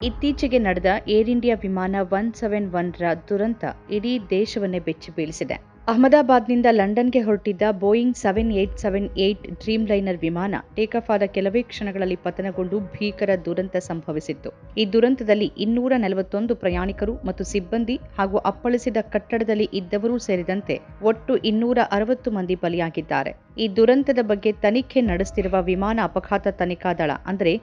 ಇತ್ತೀಚೆಗೆ ನಡೆದ air India ವಿಮಾನ 171ರ ದುರಂತ ಇಡೀ ದೇಶವನ್ನೇ ಬೆಚ್ಚಿ ಬೀಳಿಸಿದೆ. ಅಹಮದಾಬಾದ್ನಿಂದ ಲಂಡನ್ಗೆ ಹೊರಟಿದ್ದ ಬೋಯಿಂಗ್ 7878 ಡ್ರೀಮ್ ಲೈನರ್ ವಿಮಾನ ಟೇಕಾಫ್ ಆದ ಕೆಲವೇ ಕ್ಷಣಗಳಲ್ಲಿ ಪತನಗೊಂಡು ಭೀಕರ ದುರಂತ ಸಂಭವಿಸಿತ್ತು. ಈ ದುರಂತದಲ್ಲಿ 241 ಪ್ರಯಾಣಿಕರು ಮತ್ತು ಸಿಬ್ಬಂದಿ ಹಾಗೂ ಅಪ್ಪಳಿಸಿದ ಕಟ್ಟಡದಲ್ಲಿ ಇದ್ದವರೂ ಸೇರಿದಂತೆ ಒಟ್ಟು 260 ಮಂದಿ ಬಲಿಯಾಗಿದ್ದಾರೆ. ಈ ದುರಂತದ ಬಗ್ಗೆ ತನಿಖೆ ನಡೆಸುತ್ತಿರುವ ವಿಮಾನ ಅಪಘಾತ ತನಿಖಾ ದಳ ಅಂದರೆ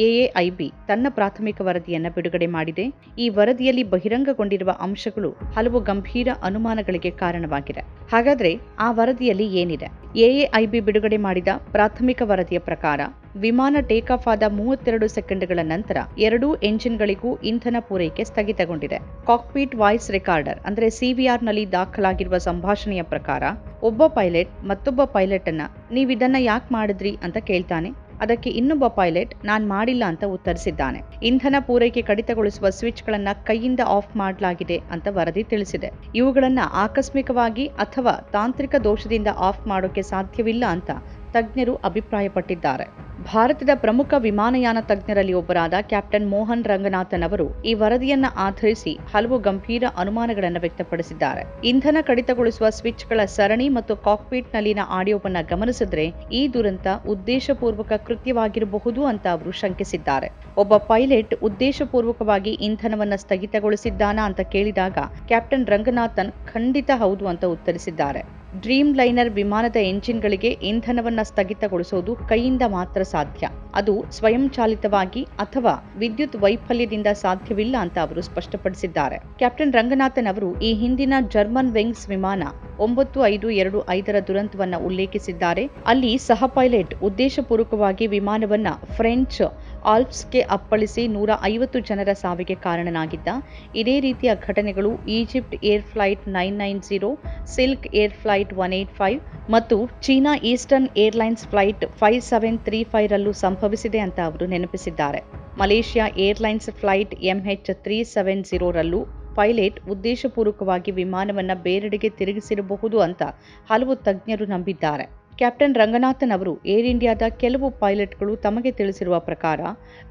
AAIB ತನ್ನ ಪ್ರಾಥಮಿಕ ವರದಿಯನ್ನು ಬಿಡುಗಡೆ ಮಾಡಿದೆ. ಈ ವರದಿಯಲ್ಲಿ ಬಹಿರಂಗಗೊಂಡಿರುವ ಅಂಶಗಳು ಹಲವು ಗಂಭೀರ ಅನುಮಾನಗಳಿಗೆ ಕಾರಣವಾಗಿವೆ. ಹಾಗಾದ್ರೆ ಆ ವರದಿಯಲ್ಲಿ ಏನಿದೆ? AAIB ಬಿಡುಗಡೆ ಮಾಡಿದ ಪ್ರಾಥಮಿಕ ವರದಿಯ ಪ್ರಕಾರ ವಿಮಾನ ಟೇಕಾಫ್ ಆದ 32 ಸೆಕೆಂಡ್ಗಳ ನಂತರ ಎರಡೂ ಎಂಜಿನ್ಗಳಿಗೂ ಇಂಧನ ಪೂರೈಕೆ ಸ್ಥಗಿತಗೊಂಡಿದೆ. ಕಾಕ್ಪಿಟ್ ವಾಯ್ಸ್ ರೆಕಾರ್ಡರ್ ಅಂದರೆ CVR ನಲ್ಲಿ ದಾಖಲಾಗಿರುವ ಸಂಭಾಷಣೆಯ ಪ್ರಕಾರ ಒಬ್ಬ ಪೈಲಟ್ ಮತ್ತೊಬ್ಬ ಪೈಲಟ್ ಅನ್ನ ನೀವಿದನ್ನ ಯಾಕೆ ಮಾಡಿದ್ರಿ ಅಂತ ಕೇಳ್ತಾನೆ. ಅದಕ್ಕೆ ಇನ್ನೊಬ್ಬ ಪೈಲಟ್ ನಾನ್ ಮಾಡಿಲ್ಲ ಅಂತ ಉತ್ತರಿಸಿದ್ದಾನೆ. ಇಂಧನ ಪೂರೈಕೆ ಕಡಿತಗೊಳಿಸುವ ಸ್ವಿಚ್ಗಳನ್ನ ಕೈಯಿಂದ ಆಫ್ ಮಾಡಲಾಗಿದೆ ಅಂತ ವರದಿ ತಿಳಿಸಿದೆ. ಇವುಗಳನ್ನ ಆಕಸ್ಮಿಕವಾಗಿ ಅಥವಾ ತಾಂತ್ರಿಕ ದೋಷದಿಂದ ಆಫ್ ಮಾಡೋಕೆ ಸಾಧ್ಯವಿಲ್ಲ ಅಂತ ತಜ್ಞರು ಅಭಿಪ್ರಾಯಪಟ್ಟಿದ್ದಾರೆ. ಭಾರತದ ಪ್ರಮುಖ ವಿಮಾನಯಾನ ತಜ್ಞರಲ್ಲಿ ಒಬ್ಬರಾದ ಕ್ಯಾಪ್ಟನ್ ಮೋಹನ್ ರಂಗನಾಥನ್ ಅವರು ಈ ವರದಿಯನ್ನ ಆಧರಿಸಿ ಹಲವು ಗಂಭೀರ ಅನುಮಾನಗಳನ್ನು ವ್ಯಕ್ತಪಡಿಸಿದ್ದಾರೆ. ಇಂಧನ ಕಡಿತಗೊಳಿಸುವ ಸ್ವಿಚ್ಗಳ ಸರಣಿ ಮತ್ತು ಕಾಕ್ಪಿಟ್ ನಲ್ಲಿನ ಆಡಿಯೋವನ್ನ ಗಮನಿಸಿದ್ರೆ ಈ ದುರಂತ ಉದ್ದೇಶಪೂರ್ವಕ ಕೃತ್ಯವಾಗಿರಬಹುದು ಅಂತ ಅವರು ಶಂಕಿಸಿದ್ದಾರೆ. ಒಬ್ಬ ಪೈಲಟ್ ಉದ್ದೇಶಪೂರ್ವಕವಾಗಿ ಇಂಧನವನ್ನ ಸ್ಥಗಿತಗೊಳಿಸಿದ್ದಾನಾ ಅಂತ ಕೇಳಿದಾಗ ಕ್ಯಾಪ್ಟನ್ ರಂಗನಾಥನ್ ಖಂಡಿತ ಹೌದು ಅಂತ ಉತ್ತರಿಸಿದ್ದಾರೆ. ಡ್ರೀಮ್ ಲೈನರ್ ವಿಮಾನದ ಎಂಜಿನ್ಗಳಿಗೆ ಇಂಧನವನ್ನ ಸ್ಥಗಿತಗೊಳಿಸುವುದು ಕೈಯಿಂದ ಮಾತ್ರ ಸಾಧ್ಯ. ಅದು ಸ್ವಯಂಚಾಲಿತವಾಗಿ ಅಥವಾ ವಿದ್ಯುತ್ ವೈಫಲ್ಯದಿಂದ ಸಾಧ್ಯವಿಲ್ಲ ಅಂತ ಅವರು ಸ್ಪಷ್ಟಪಡಿಸಿದ್ದಾರೆ. ಕ್ಯಾಪ್ಟನ್ ರಂಗನಾಥನ್ ಅವರು ಈ ಹಿಂದಿನ ಜರ್ಮನ್ ವಿಂಗ್ಸ್ ವಿಮಾನ 9525ರ ದುರಂತವನ್ನ ಉಲ್ಲೇಖಿಸಿದ್ದಾರೆ. ಅಲ್ಲಿ ಸಹ ಪೈಲಟ್ ಉದ್ದೇಶಪೂರ್ವಕವಾಗಿ ವಿಮಾನವನ್ನ ಫ್ರೆಂಚ್ ಆಲ್ಪ್ಸ್ಗೆ ಅಪ್ಪಳಿಸಿ 150 ಜನರ ಸಾವಿಗೆ ಕಾರಣನಾಗಿದ್ದ. ಇದೇ ರೀತಿಯ ಘಟನೆಗಳು Egypt Air flight 990, Silk Air flight 185 ಮತ್ತು ಚೀನಾ ಈಸ್ಟರ್ನ್ ಏರ್ಲೈನ್ಸ್ ಫ್ಲೈಟ್ 5735 ರಲ್ಲೂ ಸಂಭವಿಸಿದೆ ಅಂತ ಅವರು ನೆನಪಿಸಿದ್ದಾರೆ. ಮಲೇಷ್ಯಾ ಏರ್ಲೈನ್ಸ್ ಫ್ಲೈಟ್ MH370 ರಲ್ಲೂ ಪೈಲಟ್ ಉದ್ದೇಶಪೂರ್ವಕವಾಗಿ ವಿಮಾನವನ್ನ ಬೇರೆಡೆಗೆ ತಿರುಗಿಸಿರಬಹುದು ಅಂತ ಹಲವು ತಜ್ಞರು ನಂಬಿದ್ದಾರೆ. ಕ್ಯಾಪ್ಟನ್ ರಂಗನಾಥನ್ ಅವರು ಏರ್ ಇಂಡಿಯಾದ ಕೆಲವು ಪೈಲಟ್ಗಳು ತಮಗೆ ತಿಳಿಸಿರುವ ಪ್ರಕಾರ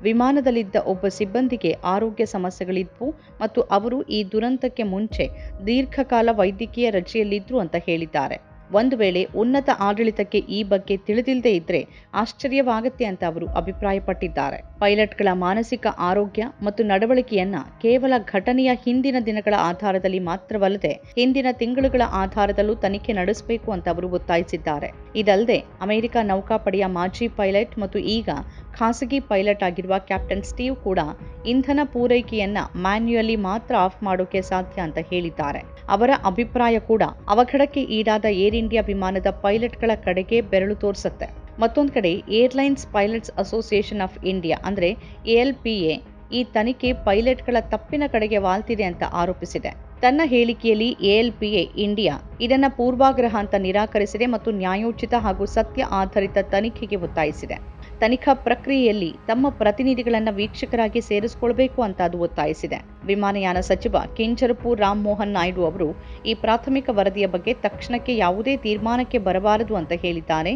ವಿಮಾನದಲ್ಲಿದ್ದ ಒಬ್ಬ ಸಿಬ್ಬಂದಿಗೆ ಆರೋಗ್ಯ ಸಮಸ್ಯೆಗಳಿದ್ವು ಮತ್ತು ಅವರು ಈ ದುರಂತಕ್ಕೆ ಮುಂಚೆ ದೀರ್ಘಕಾಲ ವೈದ್ಯಕೀಯ ರಜೆಯಲ್ಲಿದ್ರು ಅಂತ ಹೇಳಿದ್ದಾರೆ. ಒಂದು ವೇಳೆ ಉನ್ನತ ಆಡಳಿತಕ್ಕೆ ಈ ಬಗ್ಗೆ ತಿಳಿದಿಲ್ಲದೆ ಇದ್ರೆ ಆಶ್ಚರ್ಯವಾಗುತ್ತೆ ಅಂತ ಅವರು ಅಭಿಪ್ರಾಯಪಟ್ಟಿದ್ದಾರೆ. ಪೈಲಟ್ಗಳ ಮಾನಸಿಕ ಆರೋಗ್ಯ ಮತ್ತು ನಡವಳಿಕೆಯನ್ನ ಕೇವಲ ಘಟನೆಯ ಹಿಂದಿನ ದಿನಗಳ ಆಧಾರದಲ್ಲಿ ಮಾತ್ರವಲ್ಲದೆ ಹಿಂದಿನ ತಿಂಗಳುಗಳ ಆಧಾರದಲ್ಲೂ ತನಿಖೆ ನಡೆಸಬೇಕು ಅಂತ ಅವರು ಒತ್ತಾಯಿಸಿದ್ದಾರೆ. ಇದಲ್ಲದೆ ಅಮೆರಿಕ ನೌಕಾಪಡೆಯ ಮಾಜಿ ಪೈಲಟ್ ಮತ್ತು ಈಗ ಖಾಸಗಿ ಪೈಲಟ್ ಆಗಿರುವ ಕ್ಯಾಪ್ಟನ್ ಸ್ಟೀವ್ ಕೂಡ ಇಂಧನ ಪೂರೈಕೆಯನ್ನ ಮ್ಯಾನ್ಯುಯಲಿ ಮಾತ್ರ ಆಫ್ ಮಾಡೋಕೆ ಸಾಧ್ಯ ಅಂತ ಹೇಳಿದ್ದಾರೆ. ಅವರ ಅಭಿಪ್ರಾಯ ಕೂಡ ಅವಘಡಕ್ಕೆ ಈಡಾದ ಏರ್ ಇಂಡಿಯಾ ವಿಮಾನದ ಪೈಲಟ್ಗಳ ಕಡೆಗೆ ಬೆರಳು ತೋರಿಸುತ್ತೆ. ಮತ್ತೊಂದು ಕಡೆ airlines pilots association of India ಅಂದ್ರೆ ALPA ಈ ತನಿಖೆ ಪೈಲಟ್ಗಳ ತಪ್ಪಿನ ಕಡೆಗೆ ವಾಲ್ತಿದೆ ಅಂತ ಆರೋಪಿಸಿದೆ. ತನ್ನ ಹೇಳಿಕೆಯಲ್ಲಿ ALPA ಇಂಡಿಯಾ ಇದನ್ನ ಪೂರ್ವಾಗ್ರಹ ಅಂತ ನಿರಾಕರಿಸಿದೆ ಮತ್ತು ನ್ಯಾಯೋಚಿತ ಹಾಗೂ ಸತ್ಯ ಆಧಾರಿತ ತನಿಖೆಗೆ ಒತ್ತಾಯಿಸಿದೆ. ತನಿಖಾ ಪ್ರಕ್ರಿಯೆಯಲ್ಲಿ ತಮ್ಮ ಪ್ರತಿನಿಧಿಗಳನ್ನು ವೀಕ್ಷಕರಾಗಿ ಸೇರಿಸಿಕೊಳ್ಳಬೇಕು ಅಂತ ಅದು ಒತ್ತಾಯಿಸಿದೆ. ವಿಮಾನಯಾನ ಸಚಿವ ಕಿಂಜರಪು ರಾಮ್ ಮೋಹನ್ ನಾಯ್ಡು ಅವರು ಈ ಪ್ರಾಥಮಿಕ ವರದಿಯ ಬಗ್ಗೆ ತಕ್ಷಣಕ್ಕೆ ಯಾವುದೇ ತೀರ್ಮಾನಕ್ಕೆ ಬರಬಾರದು ಅಂತ ಹೇಳಿದ್ದಾರೆ.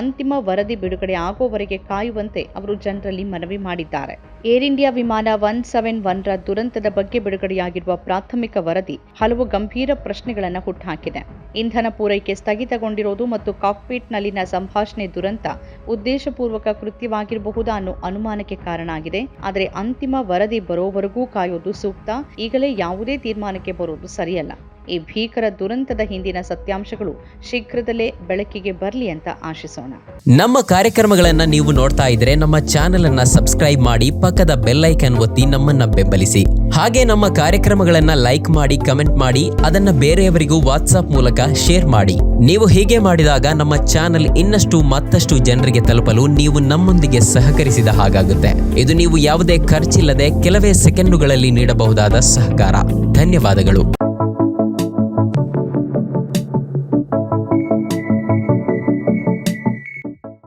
ಅಂತಿಮ ವರದಿ ಬಿಡುಗಡೆ ಆಗುವವರೆಗೆ ಕಾಯುವಂತೆ ಅವರು ಜನರಲ್ಲಿ ಮನವಿ ಮಾಡಿದ್ದಾರೆ. ಏರ್ ಇಂಡಿಯಾ ವಿಮಾನ 171ರ ದುರಂತದ ಬಗ್ಗೆ ಬಿಡುಗಡೆಯಾಗಿರುವ ಪ್ರಾಥಮಿಕ ವರದಿ ಹಲವು ಗಂಭೀರ ಪ್ರಶ್ನೆಗಳನ್ನು ಹುಟ್ಟುಹಾಕಿದೆ. ಇಂಧನ ಪೂರೈಕೆ ಸ್ಥಗಿತಗೊಂಡಿರೋದು ಮತ್ತು ಕಾಕ್ಪಿಟ್ ನಲ್ಲಿನ ಸಂಭಾಷಣೆ ದುರಂತ ಉದ್ದೇಶಪೂರ್ವಕ ಕೃತ್ಯವಾಗಿರಬಹುದಾ ಅನ್ನೋ ಅನುಮಾನಕ್ಕೆ ಕಾರಣ ಆಗಿದೆ. ಆದರೆ ಅಂತಿಮ ವರದಿ ಬರೋವರೆಗೂ ಕಾಯೋದು ಸೂಕ್ತ. ಈಗಲೇ ಯಾವುದೇ ತೀರ್ಮಾನಕ್ಕೆ ಬರೋದು ಸರಿಯಲ್ಲ. ಈ ಭೀಕರ ದುರಂತದ ಹಿಂದಿನ ಸತ್ಯಾಂಶಗಳು ಶೀಘ್ರದಲ್ಲೇ ಬೆಳಕಿಗೆ ಬರಲಿ ಅಂತ ಆಶಿಸೋಣ. ನಮ್ಮ ಕಾರ್ಯಕ್ರಮಗಳನ್ನ ನೀವು ನೋಡ್ತಾ ಇದ್ರೆ ನಮ್ಮ ಚಾನೆಲ್ ಅನ್ನ ಸಬ್ಸ್ಕ್ರೈಬ್ ಮಾಡಿ, ಪಕ್ಕದ ಬೆಲ್ ಐಕಾನ್ ಒತ್ತಿ ನಮ್ಮನ್ನ ಬೆಂಬಲಿಸಿ. ಹಾಗೆ ನಮ್ಮ ಕಾರ್ಯಕ್ರಮಗಳನ್ನ ಲೈಕ್ ಮಾಡಿ, ಕಮೆಂಟ್ ಮಾಡಿ, ಅದನ್ನ ಬೇರೆಯವರಿಗೂ ವಾಟ್ಸ್ಆಪ್ ಮೂಲಕ ಶೇರ್ ಮಾಡಿ. ನೀವು ಹೀಗೆ ಮಾಡಿದಾಗ ನಮ್ಮ ಚಾನೆಲ್ ಮತ್ತಷ್ಟು ಜನರಿಗೆ ತಲುಪಲು ನೀವು ನಮ್ಮೊಂದಿಗೆ ಸಹಕರಿಸಿದ ಹಾಗಾಗುತ್ತೆ. ಇದು ನೀವು ಯಾವುದೇ ಖರ್ಚಿಲ್ಲದೆ ಕೆಲವೇ ಸೆಕೆಂಡುಗಳಲ್ಲಿ ನೀಡಬಹುದಾದ ಸಹಕಾರ. ಧನ್ಯವಾದಗಳು.